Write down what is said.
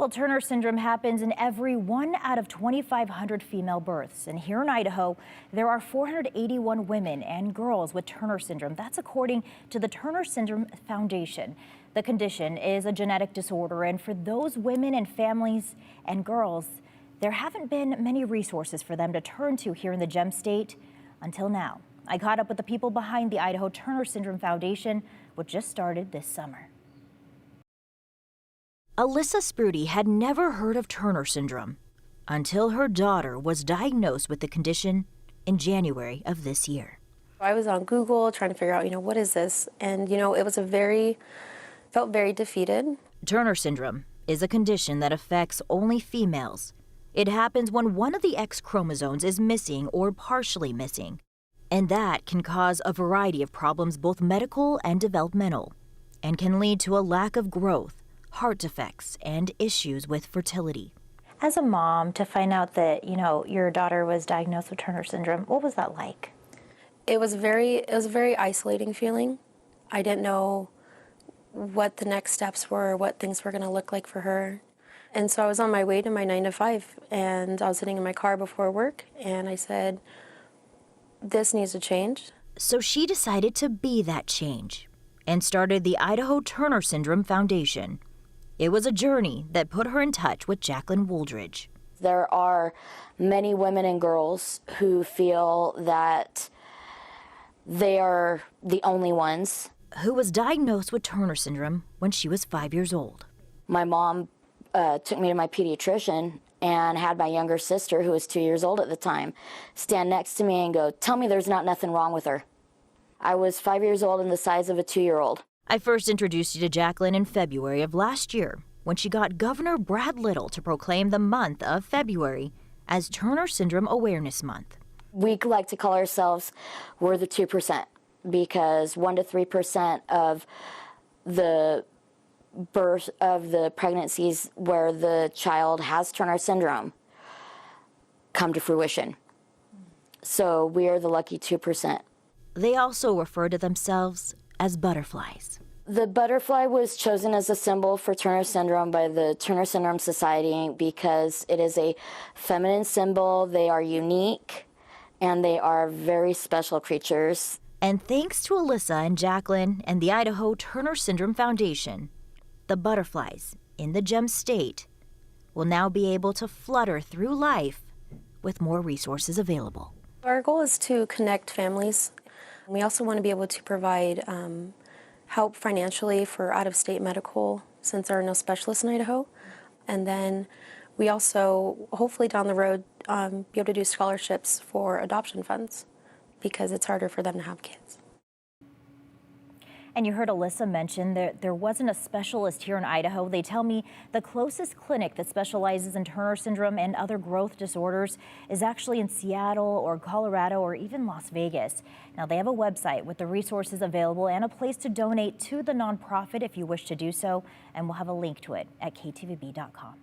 Well, Turner syndrome happens in every 1 out of 2,500 female births. And here in Idaho, there are 481 women and girls with Turner syndrome. That's according to the Turner Syndrome Foundation. The condition is a genetic disorder, and for those women and families and girls, there haven't been many resources for them to turn to here in the Gem State until now. I caught up with the people behind the Idaho Turner Syndrome Foundation, which just started this summer. Alyssa Sprudy had never heard of Turner syndrome until her daughter was diagnosed with the condition in January of this year. I was on Google trying to figure out, what is this? And, it was felt very defeated. Turner syndrome is a condition that affects only females. It happens when one of the X chromosomes is missing or partially missing. And that can cause a variety of problems, both medical and developmental, and can lead to a lack of growth, heart defects, and issues with fertility. As a mom, to find out that, your daughter was diagnosed with Turner syndrome, what was that like? It was a very isolating feeling. I didn't know what the next steps were, what things were going to look like for her. And so I was on my way to my 9 to 5, and I was sitting in my car before work, and I said, this needs to change. So she decided to be that change and started the Idaho Turner Syndrome Foundation. It was a journey that put her in touch with Jacqueline Wooldridge. There are many women and girls who feel that they are the only ones. Who was diagnosed with Turner syndrome when she was 5 years old. My mom took me to my pediatrician and had my younger sister, who was 2 years old at the time, stand next to me and go, "Tell me there's nothing wrong with her." I was 5 years old and the size of a 2-year-old. I first introduced you to Jacqueline in February of last year when she got Governor Brad Little to proclaim the month of February as Turner Syndrome Awareness Month. We like to call ourselves, we're the 2%, because 1 to 3% of the birth of the pregnancies where the child has Turner syndrome come to fruition. So we are the lucky 2%. They also refer to themselves as butterflies. The butterfly was chosen as a symbol for Turner syndrome by the Turner Syndrome Society because it is a feminine symbol. They are unique and they are very special creatures. And thanks to Alyssa and Jacqueline and the Idaho Turner Syndrome Foundation, the butterflies in the Gem State will now be able to flutter through life with more resources available. Our goal is to connect families. We also want to be able to provide help financially for out-of-state medical, since there are no specialists in Idaho. And then we also, hopefully down the road, be able to do scholarships for adoption funds because it's harder for them to have kids. And you heard Alyssa mention that there wasn't a specialist here in Idaho. They tell me the closest clinic that specializes in Turner syndrome and other growth disorders is actually in Seattle or Colorado or even Las Vegas. Now, they have a website with the resources available and a place to donate to the nonprofit if you wish to do so, and we'll have a link to it at ktvb.com.